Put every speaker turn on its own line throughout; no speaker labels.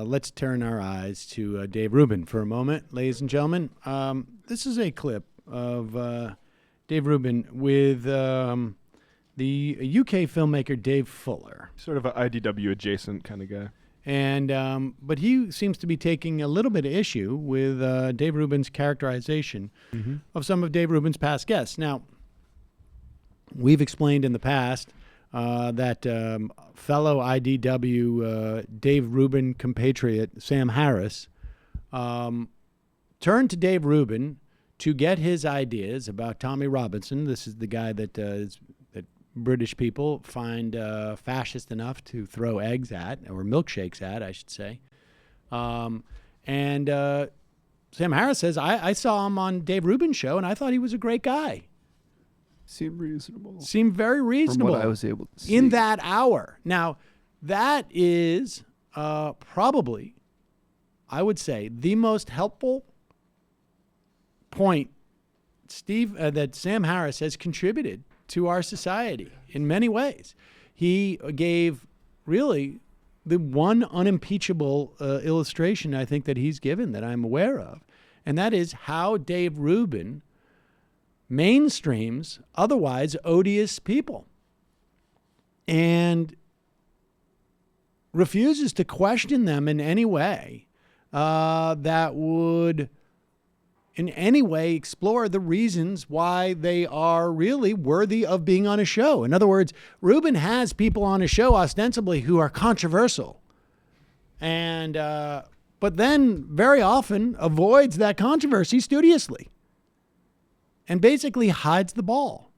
Let's turn our eyes to Dave Rubin for a moment, ladies and gentlemen. This is a clip of Dave Rubin with the UK filmmaker Dave Fuller.
Sort of an IDW adjacent kind of guy.
And but he seems to be taking a little bit of issue with Dave Rubin's characterization of some of Dave Rubin's past guests. Now, we've explained in the past that fellow IDW Dave Rubin compatriot Sam Harris turned to Dave Rubin to get his ideas about Tommy Robinson. This is the guy that that British people find fascist enough to throw eggs at, or milkshakes at, I should say. And Sam Harris says, I saw him on Dave Rubin's show, and I thought he was a great guy.
Seemed reasonable.
Seemed very reasonable.
From what I was able to see.
In that hour. Now, that is probably, I would say, the most helpful point that Sam Harris has contributed to our society in many ways. He gave really the one unimpeachable illustration I think that he's given that I'm aware of, and that is how Dave Rubin mainstreams otherwise odious people and refuses to question them in any way that would in any way explore the reasons why they are really worthy of being on a show. In other words, Rubin has people on a show ostensibly who are controversial, and but then very often avoids that controversy studiously and basically hides the ball.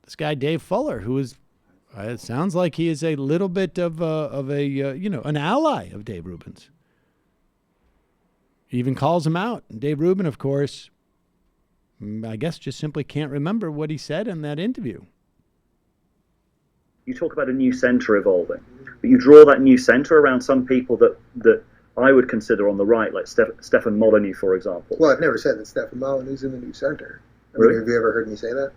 This guy Dave Fuller, who is, it sounds like he is a little bit of an ally of Dave Rubin's. He even calls him out. And Dave Rubin, of course, I guess just simply can't remember what he said in that interview.
You talk about a new centre evolving, but you draw that new centre around some people that I would consider on the right, like Stefan Molyneux, for example.
Well, I've never said that Stefan Molyneux's in the new centre.
Really?
Have you ever heard me say that?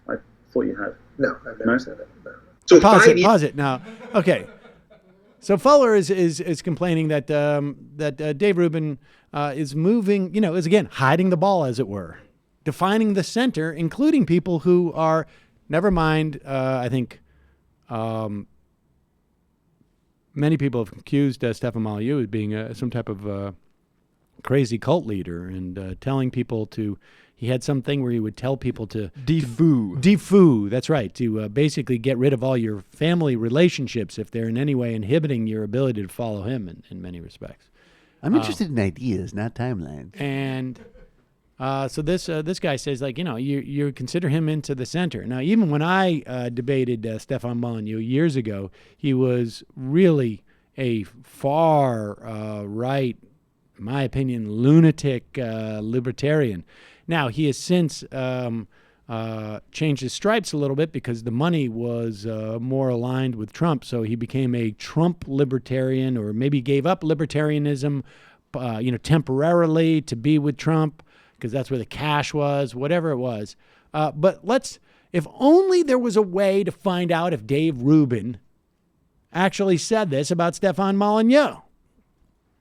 I thought you had.
No, I've never said that. No.
So pause it now. Okay. So Fuller is complaining that Dave Rubin is moving, is again hiding the ball, as it were, defining the center, including people who are, never mind. I think many people have accused Stefan Molyneux of being some type of crazy cult leader and telling people to. He had something where he would tell people to defoo. That's right. To basically get rid of all your family relationships if they're in any way inhibiting your ability to follow him in many respects.
I'm interested in ideas, not timelines.
And so this guy says, like, you consider him into the center. Now, even when I debated Stefan Molyneux years ago, he was really a far right, in my opinion, lunatic libertarian. Now, he has since changed his stripes a little bit because the money was more aligned with Trump. So he became a Trump libertarian, or maybe gave up libertarianism, temporarily to be with Trump because that's where the cash was, whatever it was. But if only there was a way to find out if Dave Rubin actually said this about Stefan Molyneux.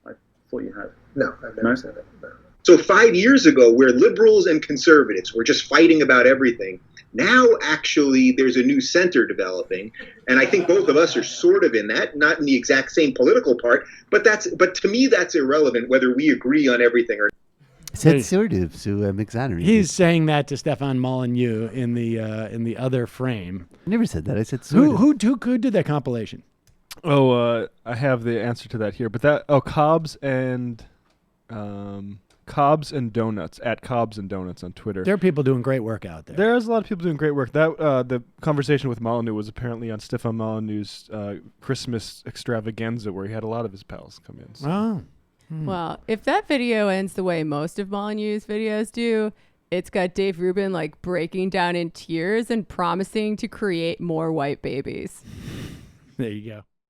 I thought you had.
No, I've never said that. No.
So 5 years ago, where liberals and conservatives were just fighting about everything, now actually there's a new center developing, and I think both of us are sort of in that, not in the exact same political part, but to me that's irrelevant whether we agree on everything or not.
I said sort of, so I'm exonerated.
He's saying that to Stefan Molyneux in the other frame.
I never said that. I said sort of.
Who did that compilation?
I have the answer to that here, but Cobbs and Donuts at Cobbs and Donuts on Twitter.
There are people doing great work out there.
There's a lot of people doing great work. That the conversation with Molyneux was apparently on Stefan Molyneux's Christmas extravaganza, where he had a lot of his pals come in. So.
Oh.
Well, if that video ends the way most of Molyneux's videos do, it's got Dave Rubin breaking down in tears and promising to create more white babies.
There you go.